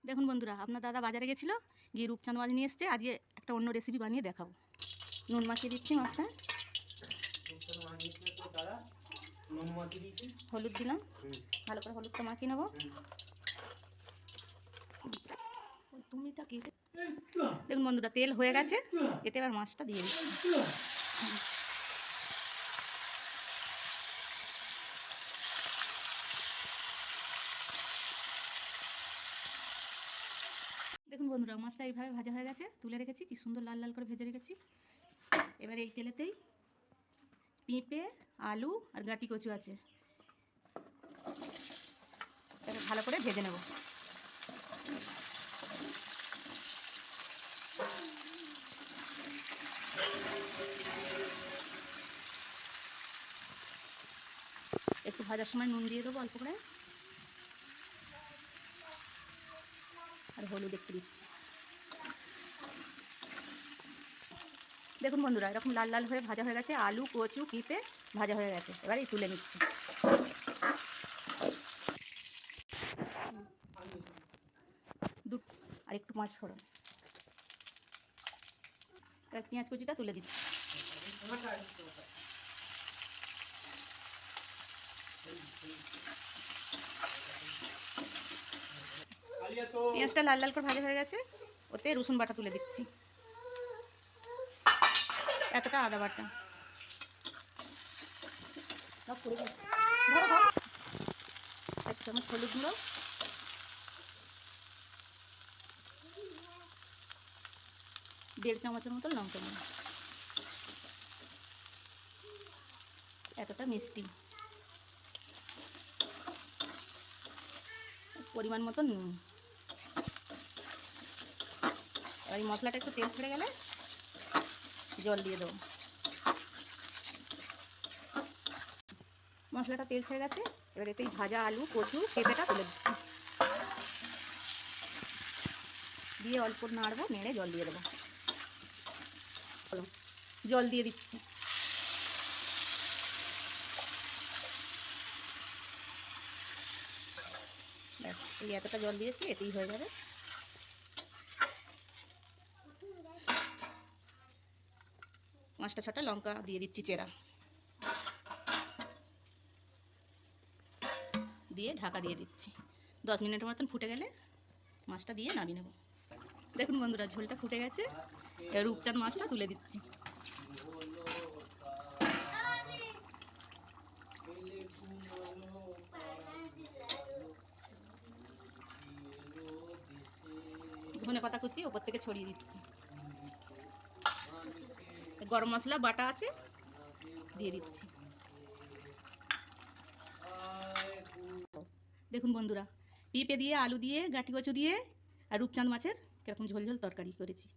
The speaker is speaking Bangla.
দেখুন বন্ধুরা, আপনার দাদা বাজারে গেছিলো, গিয়ে রূপচাঁদ মাছ নিয়ে এসছে। আজকে একটা অন্য রেসিপি বানিয়ে দেখাবো। নুন মাখিয়ে দিচ্ছি মাছটা, হলুদ দিলাম, ভালো করে হলুদটা মাখিয়ে নেবো। দেখুন বন্ধুরা, তেল হয়ে গেছে, এতে এবার মাছটা দিয়ে দিচ্ছি। দেখুন বন্ধুরা, মাছটা এইভাবে ভাজা হয়ে গেছে, তুলে রেখেছি, কি সুন্দর লাল লাল করে ভেজে রেখেছি। এবার এই তেলেতেই পেঁপে, আলু আর গাটি কচু আছে, এবার ভালো করে ভেজে নেব। একটু ভাজার সময় নুন দিয়ে দেবো অল্প করে, আর হলুদ একটু দিচ্ছি। দেখুন বন্ধুরা, এরকম লাল লাল হয়ে ভাজা হয়ে গেছে, আলু কচু পেঁপে ভাজা হয়ে গেছে। এবার এই তুলে নিচ্ছি। আর একটু মাছ ফোড়ন, এবার পেঁয়াজ কুচিটা তুলে দিচ্ছি। পেঁয়াজটা লাল লাল করে ভাজা হয়ে গেছে, ওতে রসুন বাটা তুলে দিচ্ছি, এতটা আদা বাটা, এক চামচ হলুদ গুঁড়ো, দেড় চামচের মতো লঙ্কা গুঁড়ো, এতটা মিষ্টি, পরিমাণ মতো নুন। এবার এই মশলাটা একটু তেল ছেড়ে গেলে জল দিয়ে দেবো। মশলাটা তেল ছেড়ে গেছে, এবার এতেই ভাজা আলু কচু পেঁপেটা তুলে দিচ্ছি, দিয়ে অল্প নাড়বো, নেড়ে জল দিয়ে দেবো। জল দিয়ে দিচ্ছি। ব্যাস, এই এতটা জল দিয়েছি, এতেই হয়ে যাবে। পাঁচটা ছটা লঙ্কা দিয়ে দিচ্ছি চেরা, দিয়ে ঢাকা দিয়ে দিচ্ছি। 10 মিনিটের মতন ফুটে গেলে মাছটা দিয়ে নামিয়ে নেব। দেখুন বন্ধুরা, ঝোলটা ফুটে গেছে, রূপচাঁদ মাছটা তুলে দিচ্ছি। ধনে পাতা কুচি ওপর থেকে ছড়িয়ে দিচ্ছি, গরম মশলা বাটা আছে দিয়ে দিচ্ছি। দেখুন বন্ধুরা, পেঁপে দিয়ে আলু দিয়ে গাঁটি কচু দিয়ে আর রূপচাঁদ মাছের কীরকম ঝোল ঝোল তরকারি করেছি।